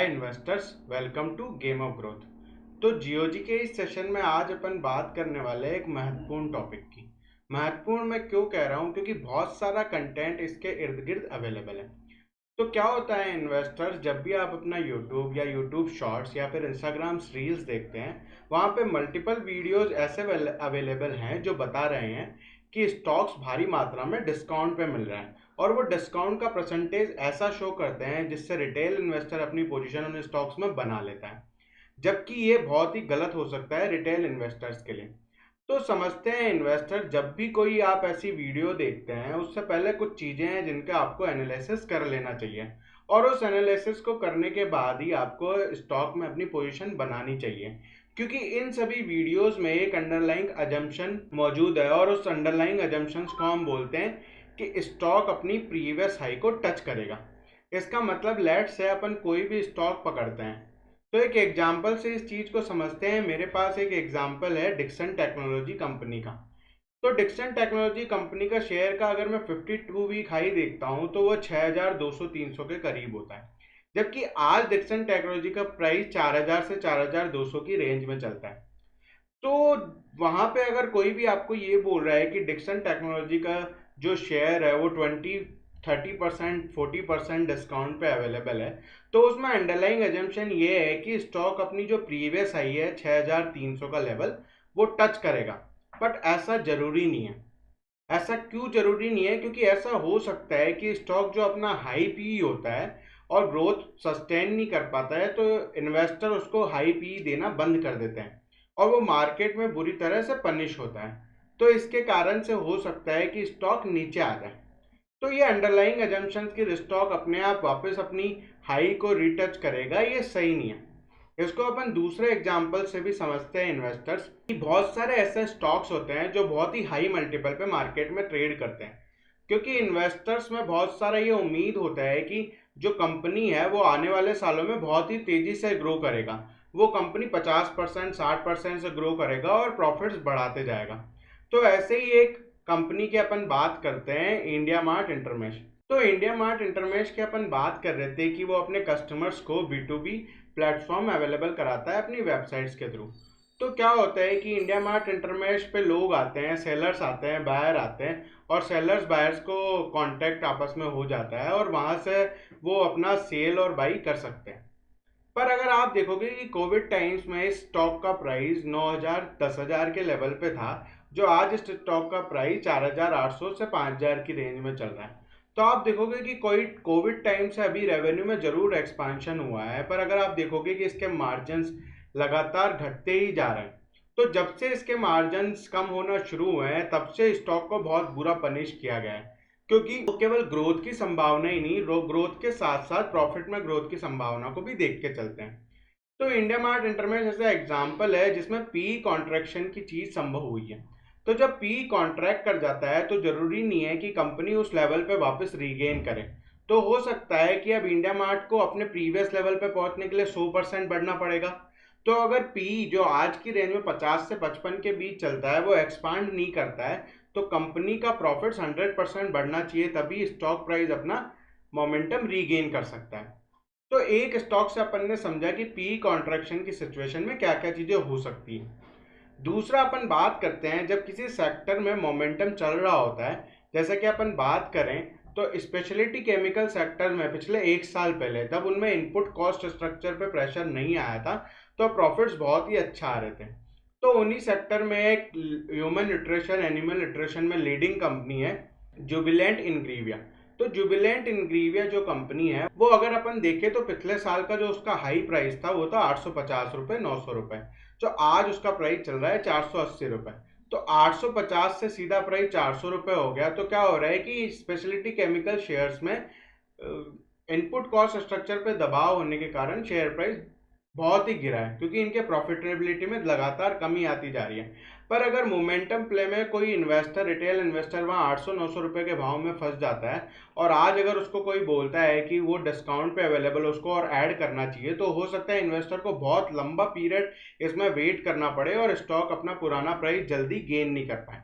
Investors, welcome to game of growth. तो GOG के इस सेशन में आज अपन बात करने वाले हैं एक महत्वपूर्ण टॉपिक की। महत्वपूर्ण मैं क्यों कह रहा हूँ, क्योंकि बहुत सारा कंटेंट इसके इर्द गिर्द अवेलेबल है। तो क्या होता है इन्वेस्टर्स, जब भी आप अपना यूट्यूब या यूट्यूब शॉर्ट्स या फिर इंस्टाग्राम रील्स देखते हैं, वहाँ पे मल्टीपल वीडियोस ऐसे अवेलेबल हैं जो बता रहे हैं कि स्टॉक्स भारी मात्रा में डिस्काउंट पे मिल रहे हैं, और वो डिस्काउंट का परसेंटेज ऐसा शो करते हैं जिससे रिटेल इन्वेस्टर अपनी पोजीशन उन स्टॉक्स में बना लेता है, जबकि ये बहुत ही गलत हो सकता है रिटेल इन्वेस्टर्स के लिए। तो समझते हैं इन्वेस्टर, जब भी कोई आप ऐसी वीडियो देखते हैं उससे पहले कुछ चीज़ें हैं जिनका आपको एनालिसिस कर लेना चाहिए, और उस एनालिसिस को करने के बाद ही आपको स्टॉक में अपनी पोजीशन बनानी चाहिए, क्योंकि इन सभी वीडियोस में एक अंडरलाइंग अजम्पशन मौजूद है, और उस अंडरलाइंग अजम्पशंस को हम बोलते हैं कि स्टॉक अपनी प्रीवियस हाई को टच करेगा। इसका मतलब लेट से अपन कोई भी स्टॉक पकड़ते हैं, तो एक एग्जाम्पल से इस चीज को समझते हैं। मेरे पास एक एग्जाम्पल है डिक्सन टेक्नोलॉजी कंपनी का। तो डिक्सन टेक्नोलॉजी कंपनी का शेयर का अगर मैं 52 वीक हाई देखता हूं तो वो 6200-300 के करीब होता है, जबकि आज डिक्सन टेक्नोलॉजी का प्राइस 4000 से 4200 की रेंज में चलता है। तो वहां पे अगर कोई भी आपको ये बोल रहा है कि डिक्सन टेक्नोलॉजी का जो शेयर है वो 30% 40% डिस्काउंट पे अवेलेबल है, तो उसमें अंडरलाइंग एजम्पशन ये है कि स्टॉक अपनी जो प्रीवियस हाई है 6300 का लेवल वो टच करेगा। बट ऐसा जरूरी नहीं है। ऐसा क्यों जरूरी नहीं है? क्योंकि ऐसा हो सकता है कि स्टॉक जो अपना हाई पी होता है और ग्रोथ सस्टेन नहीं कर पाता है, तो इन्वेस्टर उसको हाई पी देना बंद कर देते हैं और वो मार्केट में बुरी तरह से पनिश होता है। तो इसके कारण से हो सकता है कि स्टॉक नीचे आ जाए। तो ये अंडरलाइंग एजम्पशंस कि स्टॉक अपने आप वापस अपनी हाई को रिटच करेगा, ये सही नहीं है। इसको अपन दूसरे एग्जाम्पल से भी समझते हैं इन्वेस्टर्स, कि बहुत सारे ऐसे स्टॉक्स होते हैं जो बहुत ही हाई मल्टीपल पे मार्केट में ट्रेड करते हैं, क्योंकि इन्वेस्टर्स में बहुत सारा ये उम्मीद होता है कि जो कंपनी है वो आने वाले सालों में बहुत ही तेजी से ग्रो करेगा। वो कंपनी 50% 60% से ग्रो करेगा और प्रॉफिट्स बढ़ाते जाएगा। तो ऐसे ही एक कंपनी की अपन बात करते हैं, इंडिया मार्ट इंटरमेश। तो इंडिया मार्ट इंटरमेश की अपन बात कर रहे थे कि वो अपने कस्टमर्स को B2B प्लेटफॉर्म अवेलेबल कराता है अपनी वेबसाइट्स के थ्रू। तो क्या होता है कि इंडिया मार्ट इंटरमेश पे लोग आते हैं, सेलर्स आते हैं, बायर आते हैं, और सेलर्स बायर्स को कांटेक्ट आपस में हो जाता है और वहां से वो अपना सेल और बाई कर सकते हैं। पर अगर आप देखोगे कि कोविड टाइम्स में इस स्टॉक का प्राइस 9000 10000 के लेवल पे था, जो आज इस स्टॉक का प्राइस 4800 से 5000 की रेंज में चल रहा है। तो आप देखोगे कि कोई कोविड टाइम से अभी रेवेन्यू में जरूर एक्सपांशन हुआ है, पर अगर आप देखोगे कि इसके मार्जिन्स लगातार घटते ही जा रहे हैं। तो जब से इसके मार्जिन्स कम होना शुरू हुए हैं तब से स्टॉक को बहुत बुरा पनिश किया गया है, क्योंकि वो केवल ग्रोथ की संभावना ही नहीं, ग्रोथ के साथ साथ प्रॉफिट में ग्रोथ की संभावना को भी देख के चलते हैं। तो इंडिया मार्ट इंटरमेश ऐसा एग्जाम्पल है जिसमें पी कॉन्ट्रैक्शन की चीज संभव हुई है। तो जब पी कॉन्ट्रैक्ट कर जाता है तो जरूरी नहीं है कि कंपनी उस लेवल पे वापस रीगेन करे। तो हो सकता है कि अब इंडिया मार्ट को अपने प्रीवियस लेवल पे पहुंचने के लिए 100% बढ़ना पड़ेगा। तो अगर पी जो आज की रेंज में 50 से 55 के बीच चलता है वो एक्सपांड नहीं करता है, तो कंपनी का प्रॉफिट्स 100% बढ़ना चाहिए, तभी स्टॉक प्राइस अपना मोमेंटम रीगेन कर सकता है। तो एक स्टॉक से अपन ने समझा कि पी कॉन्ट्रैक्शन की सिचुएशन में क्या क्या चीजें हो सकती हैं। दूसरा अपन बात करते हैं जब किसी सेक्टर में मोमेंटम चल रहा होता है, जैसे कि अपन बात करें तो स्पेशलिटी केमिकल सेक्टर में पिछले एक साल पहले जब उनमें इनपुट कॉस्ट स्ट्रक्चर पे प्रेशर नहीं आया था, तो प्रॉफिट्स बहुत ही अच्छा आ रहे थे। तो उन्हीं सेक्टर में एक ह्यूमन न्यूट्रिशन एनिमल न्यूट्रिशन में लीडिंग कंपनी है जुबिलेंट इंग्रीविया। तो जुबिलेंट इंग्रीविया जो कंपनी है वो अगर अपन देखें तो पिछले साल का जो उसका हाई प्राइस था वो था 850 रुपये 900 रुपये, जो आज उसका प्राइस चल रहा है 480 रुपये। तो 850 से सीधा प्राइस 400 रुपये हो गया। तो क्या हो रहा है कि स्पेशलिटी केमिकल शेयर्स में इनपुट कॉस्ट स्ट्रक्चर पे दबाव होने के कारण शेयर प्राइस बहुत ही गिरा है, क्योंकि इनके प्रॉफिटेबिलिटी में लगातार कमी आती जा रही है। पर अगर मोमेंटम प्ले में कोई इन्वेस्टर, रिटेल इन्वेस्टर वहाँ 800-900 रुपये के भाव में फंस जाता है, और आज अगर उसको कोई बोलता है कि वो डिस्काउंट पे अवेलेबल उसको और ऐड करना चाहिए, तो हो सकता है इन्वेस्टर को बहुत लंबा पीरियड इसमें वेट करना पड़े और स्टॉक अपना पुराना प्राइस जल्दी गेन नहीं कर पाए।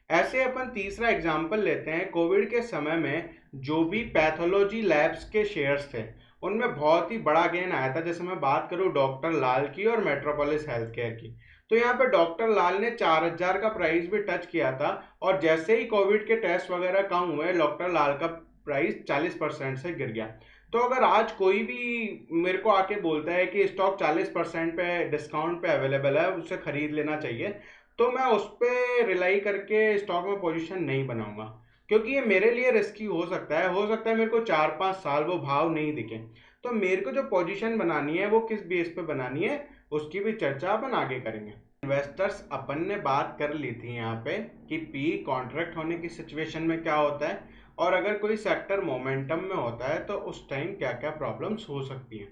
ऐसे अपन तीसरा एग्जाम्पल लेते हैं, कोविड के समय में जो भी पैथोलॉजी लैब्स के शेयर्स थे उनमें बहुत ही बड़ा गेन आया था। जैसे मैं बात करूं डॉक्टर लाल की और मेट्रोपोलिस हेल्थ केयर की, तो यहाँ पे डॉक्टर लाल ने 4,000 का प्राइस भी टच किया था, और जैसे ही कोविड के टेस्ट वगैरह कम हुए, डॉक्टर लाल का प्राइस 40% से गिर गया। तो अगर आज कोई भी मेरे को आके बोलता है कि स्टॉक 40% पे डिस्काउंट पे अवेलेबल है, उसे खरीद लेना चाहिए, तो मैं उस पर रिलाई करके स्टॉक में पोजीशन नहीं बनाऊंगा, क्योंकि ये मेरे लिए रिस्की हो सकता है मेरे को 4-5 साल वो भाव नहीं दिखे। तो मेरे को जो पोजीशन बनानी है वो किस बेस पे बनानी है, उसकी भी चर्चा अपन आगे करेंगे। इन्वेस्टर्स अपन ने बात कर ली थी यहाँ पे कि पी कॉन्ट्रैक्ट होने की सिचुएशन में क्या होता है, और अगर कोई सेक्टर मोमेंटम में होता है तो उस टाइम क्या क्या प्रॉब्लम्स हो सकती हैं।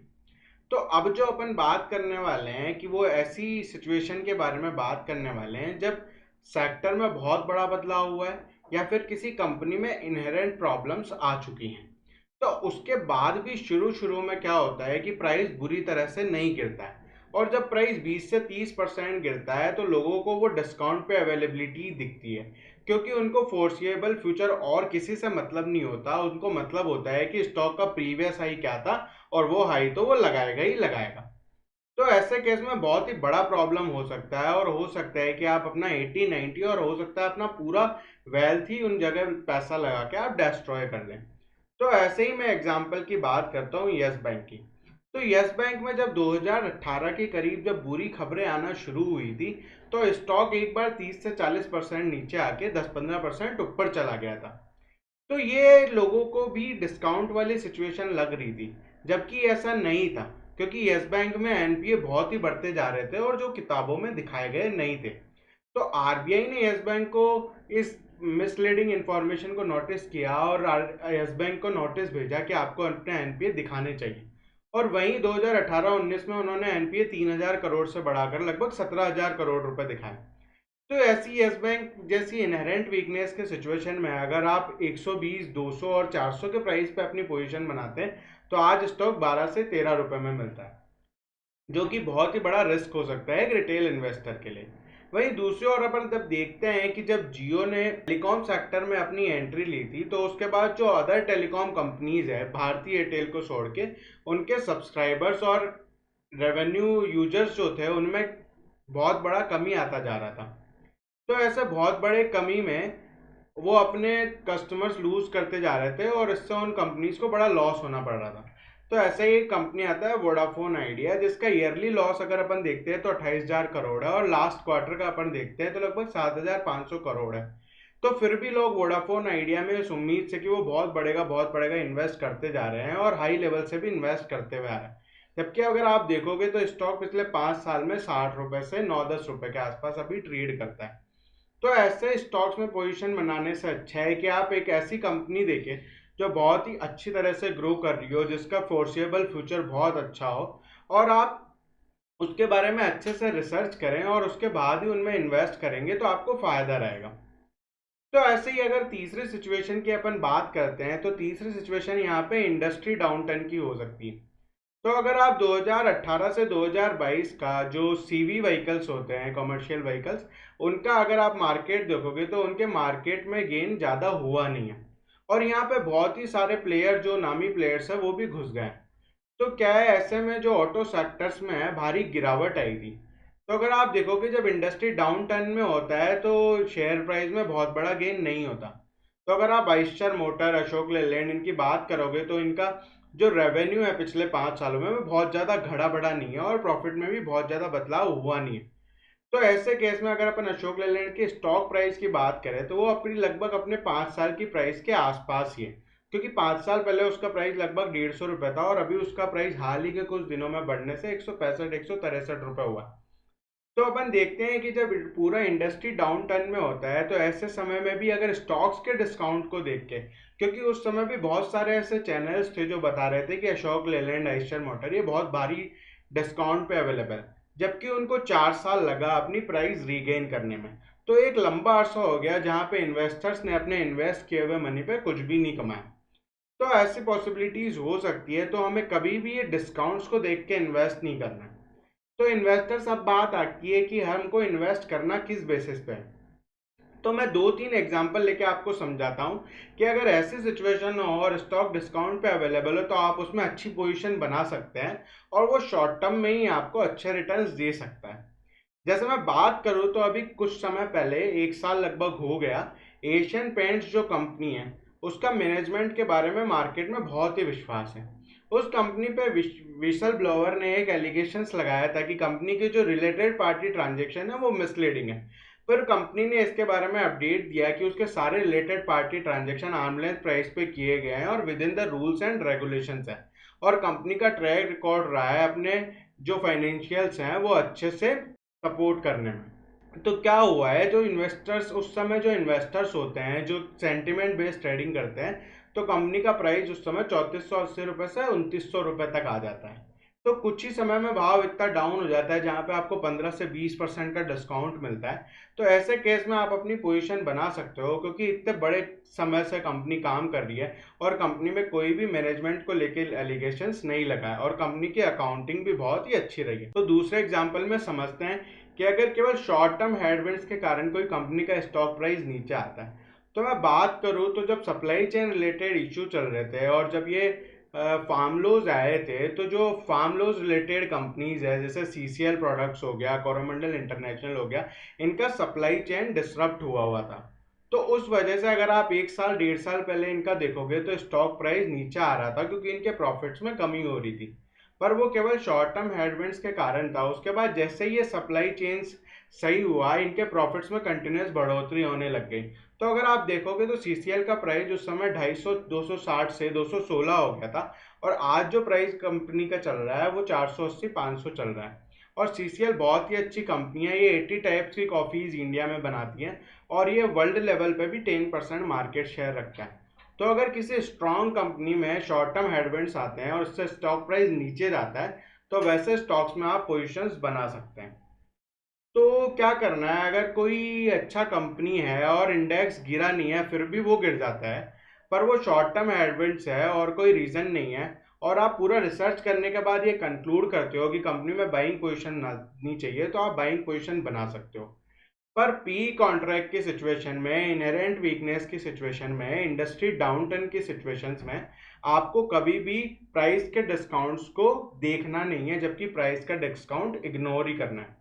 तो अब जो अपन बात करने वाले हैं कि वो ऐसी सिचुएशन के बारे में बात करने वाले हैं जब सेक्टर में बहुत बड़ा बदलाव हुआ है, या फिर किसी कंपनी में इनहेरेंट प्रॉब्लम्स आ चुकी हैं। तो उसके बाद भी शुरू शुरू में क्या होता है कि प्राइस बुरी तरह से नहीं गिरता है, और जब प्राइस 20 से 30% गिरता है तो लोगों को वो डिस्काउंट पे अवेलेबिलिटी दिखती है, क्योंकि उनको फोर्सिएबल फ्यूचर और किसी से मतलब नहीं होता। उनको मतलब होता है कि स्टॉक का प्रीवियस हाई क्या था, और वो हाई तो वो लगाएगा ही लगाएगा। तो ऐसे केस में बहुत ही बड़ा प्रॉब्लम हो सकता है, और हो सकता है कि आप अपना 80-90 और हो सकता है अपना पूरा वेल्थ ही उन जगह पैसा लगा के आप डिस्ट्रॉय कर लें। तो ऐसे ही मैं एग्जांपल की बात करता हूँ यस बैंक की। तो यस बैंक में जब 2018 के करीब जब बुरी खबरें आना शुरू हुई थी, तो स्टॉक एक बार 30 से 40% नीचे आके 10-15% ऊपर चला गया था। तो ये लोगों को भी डिस्काउंट वाली सिचुएशन लग रही थी, जबकि ऐसा नहीं था, क्योंकि यस बैंक में एनपीए बहुत ही बढ़ते जा रहे थे और जो किताबों में दिखाए गए नहीं थे। तो आरबीआई ने यस बैंक को इस मिसलीडिंग इंफॉर्मेशन को नोटिस किया, और यस बैंक को नोटिस भेजा कि आपको अपने एनपीए दिखाने चाहिए। और वहीं 2018-19 में उन्होंने एनपीए 3,000 करोड़ से बढ़ाकर लगभग 17,000 करोड़ रुपए दिखाए। तो ऐसी यस बैंक जैसी इनहेरेंट वीकनेस के सिचुएशन में अगर आप 120, 200 और 400 के प्राइस पे अपनी पोजीशन बनाते हैं, तो आज स्टॉक 12 से 13 रुपए में मिलता है, जो कि बहुत ही बड़ा रिस्क हो सकता है एक रिटेल इन्वेस्टर के लिए। वहीं दूसरी ओर अपन जब देखते हैं कि जब जियो ने टेलीकॉम सेक्टर में अपनी एंट्री ली थी, तो उसके बाद जो अदर टेलीकॉम कंपनीज है भारतीय एयरटेल को छोड़ के, उनके सब्सक्राइबर्स और रेवेन्यू यूजर्स जो थे उनमें बहुत बड़ा कमी आता जा रहा था। तो ऐसे बहुत बड़े कमी में वो अपने कस्टमर्स लूज करते जा रहे थे, और इससे उन कंपनीज को बड़ा लॉस होना पड़ रहा था। तो ऐसे ही एक कंपनी आता है वोडाफोन आइडिया, जिसका ईयरली लॉस अगर अपन देखते हैं तो 28,000 करोड़ है, और लास्ट क्वार्टर का अपन देखते हैं तो लगभग 7,500 करोड़ है। तो फिर भी लोग वोडाफोन आइडिया में इस उम्मीद से कि वो बहुत बढ़ेगा इन्वेस्ट करते जा रहे हैं, और हाई लेवल से भी इन्वेस्ट करते हुए आ रहे हैं। जबकि अगर आप देखोगे तो स्टॉक पिछले 5 साल में 60 रुपए से 9-10 रुपए के आसपास अभी ट्रेड करता है। तो ऐसे स्टॉक्स में पोजीशन बनाने से अच्छा है कि आप एक ऐसी कंपनी देखें जो बहुत ही अच्छी तरह से ग्रो कर रही हो, जिसका फोर्सिएबल फ्यूचर बहुत अच्छा हो, और आप उसके बारे में अच्छे से रिसर्च करें और उसके बाद ही उनमें इन्वेस्ट करेंगे तो आपको फायदा रहेगा। तो ऐसे ही अगर तीसरी सिचुएशन की अपन बात करते हैं, तो तीसरी सिचुएशन यहाँ पे इंडस्ट्री डाउनटर्न की हो सकती है। तो अगर आप 2018 से 2022 का जो सीवी व्हीकल्स होते हैं, कमर्शियल व्हीकल्स, उनका अगर आप मार्केट देखोगे तो उनके मार्केट में गेन ज़्यादा हुआ नहीं है, और यहाँ पे बहुत ही सारे प्लेयर जो नामी प्लेयर्स हैं वो भी घुस गए हैं। तो क्या है, ऐसे में जो ऑटो सेक्टर्स में है भारी गिरावट आई थी। तो अगर आप देखोगे जब इंडस्ट्री डाउन टर्न में होता है तो शेयर प्राइस में बहुत बड़ा गेन नहीं होता। तो अगर आप आइशर मोटर, अशोक लेलैंड इनकी बात करोगे तो इनका जो रेवेन्यू है पिछले 5 सालों में वो बहुत ज़्यादा घड़ा बढ़ा नहीं है, और प्रॉफिट में भी बहुत ज़्यादा बदलाव हुआ नहीं है। तो ऐसे केस में अगर अपन अशोक लेलैंड की स्टॉक प्राइस की बात करें तो वो अपनी लगभग अपने 5 साल की प्राइस के आसपास ही है, क्योंकि 5 साल पहले उसका प्राइस लगभग 150 रुपये था, और अभी उसका प्राइस हाल ही के कुछ दिनों में बढ़ने से 165-163 रुपये हुआ। तो अपन देखते हैं कि जब पूरा इंडस्ट्री डाउन टर्न में होता है तो ऐसे समय में भी अगर स्टॉक्स के डिस्काउंट को देख के, क्योंकि उस समय भी बहुत सारे ऐसे चैनल्स थे जो बता रहे थे कि अशोक लेलैंड, आइशर मोटर ये बहुत भारी डिस्काउंट पे अवेलेबल है, जबकि उनको 4 साल लगा अपनी प्राइस रीगेन करने में। तो एक लंबा अरसा हो गया जहां पे इन्वेस्टर्स ने अपने इन्वेस्ट किए हुए मनी पे कुछ भी नहीं कमाया। तो ऐसी पॉसिबिलिटीज हो सकती है, तो हमें कभी भी ये डिस्काउंट्स को देख के इन्वेस्ट नहीं करना है। तो इन्वेस्टर्स अब बात आती है कि हमको इन्वेस्ट करना किस बेसिस पे है। तो मैं 2-3 एग्जांपल लेके आपको समझाता हूँ कि अगर ऐसी सिचुएशन हो और स्टॉक डिस्काउंट पे अवेलेबल हो तो आप उसमें अच्छी पोजीशन बना सकते हैं और वो शॉर्ट टर्म में ही आपको अच्छे रिटर्न्स दे सकता है। जैसे मैं बात करूँ तो अभी कुछ समय पहले 1 साल लगभग हो गया, एशियन पेंट्स जो कंपनी है उसका मैनेजमेंट के बारे में मार्केट में बहुत ही विश्वास है। उस कंपनी पे विसल ब्लोअर ने एक एलिगेशंस लगाया था कि कंपनी की जो रिलेटेड पार्टी ट्रांजेक्शन है वो मिसलीडिंग है। फिर कंपनी ने इसके बारे में अपडेट दिया कि उसके सारे related party transaction arm length price पे किए गए हैं और with in the rules and regulations है, और कंपनी का ट्रैक रिकॉर्ड रहा है अपने जो फाइनेंशियल्स हैं वो अच्छे से सपोर्ट करने में। तो क्या हुआ है, जो इन्वेस्टर्स उस समय जो इन्वेस्टर्स होते हैं जो सेंटिमेंट बेस्ड ट्रेडिंग करते हैं, तो कंपनी का प्राइस उस समय 3480 रुपये से 2900 रुपये तक आ जाता है। तो कुछ ही समय में भाव इतना डाउन हो जाता है जहां पे आपको 15 से 20% का डिस्काउंट मिलता है। तो ऐसे केस में आप अपनी पोजीशन बना सकते हो क्योंकि इतने बड़े समय से कंपनी काम कर रही है और कंपनी में कोई भी मैनेजमेंट को लेकर एलिगेशंस नहीं लगा है और कंपनी की अकाउंटिंग भी बहुत ही अच्छी रही है। तो दूसरे एग्जाम्पल में समझते हैं कि अगर केवल शॉर्ट टर्म हेडविंड्स के कारण कोई कंपनी का स्टॉक प्राइस नीचे आता है। तो मैं बात करूं तो जब सप्लाई चेन रिलेटेड इश्यू चल रहे थे और जब ये फार्म लोज आए थे, तो जो फार्म लोज रिलेटेड कंपनीज है जैसे सीसीएल प्रोडक्ट्स हो गया, कोरोमंडल इंटरनेशनल हो गया, इनका सप्लाई चेन डिसरप्ट हुआ था। तो उस वजह से अगर आप 1 साल 1.5 साल पहले इनका देखोगे तो स्टॉक प्राइस नीचे आ रहा था क्योंकि इनके प्रॉफिट्स में कमी हो रही थी। पर वो केवल शॉर्ट टर्म हेडविंड्स के कारण था। उसके बाद जैसे ही ये सप्लाई चेन्स सही हुआ, इनके प्रॉफिट्स में कंटिन्यूस बढ़ोतरी होने लग गई। तो अगर आप देखोगे तो सीसीएल का प्राइस उस समय 250 260 से 216 हो गया था और आज जो प्राइस कंपनी का चल रहा है वो 480 500 चल रहा है। और सीसीएल बहुत ही अच्छी कंपनी है, ये 80 टाइप्स की कॉफ़ीज इंडिया में बनाती है और ये वर्ल्ड लेवल पे भी 10% मार्केट शेयर रखता है। तो अगर किसी स्ट्रॉन्ग कंपनी में शॉर्ट टर्म हेडविंड्स आते हैं और उससे स्टॉक प्राइस नीचे जाता है तो वैसे स्टॉक्स में आप पोजीशंस बना सकते हैं। तो क्या करना है, अगर कोई अच्छा कंपनी है और इंडेक्स गिरा नहीं है फिर भी वो गिर जाता है, पर वो शॉर्ट टर्म हेडविंड्स है और कोई रीज़न नहीं है, और आप पूरा रिसर्च करने के बाद ये कंक्लूड करते हो कि कंपनी में बाइंग पोजीशन नहीं चाहिए, तो आप बाइंग पोजीशन बना सकते हो। पर पी कॉन्ट्रैक्ट की सिचुएशन में, इनहेरेंट वीकनेस की सिचुएशन में, इंडस्ट्री डाउनटर्न की सिचुएशंस में आपको कभी भी प्राइस के डिस्काउंट्स को देखना नहीं है, जबकि प्राइस का डिस्काउंट इग्नोर ही करना है।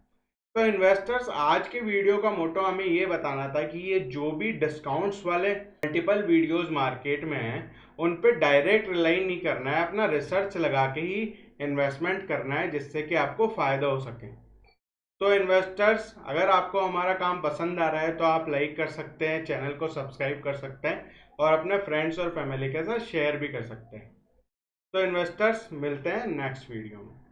तो इन्वेस्टर्स, आज के वीडियो का मोटो हमें ये बताना था कि ये जो भी डिस्काउंट्स वाले मल्टीपल वीडियोस मार्केट में हैं उन पे डायरेक्ट रिलाई नहीं करना है, अपना रिसर्च लगा के ही इन्वेस्टमेंट करना है जिससे कि आपको फ़ायदा हो सके। तो इन्वेस्टर्स, अगर आपको हमारा काम पसंद आ रहा है तो आप लाइक कर सकते हैं, चैनल को सब्सक्राइब कर सकते हैं और अपने फ्रेंड्स और फैमिली के साथ शेयर भी कर सकते हैं। तो इन्वेस्टर्स, मिलते हैं नेक्स्ट वीडियो में।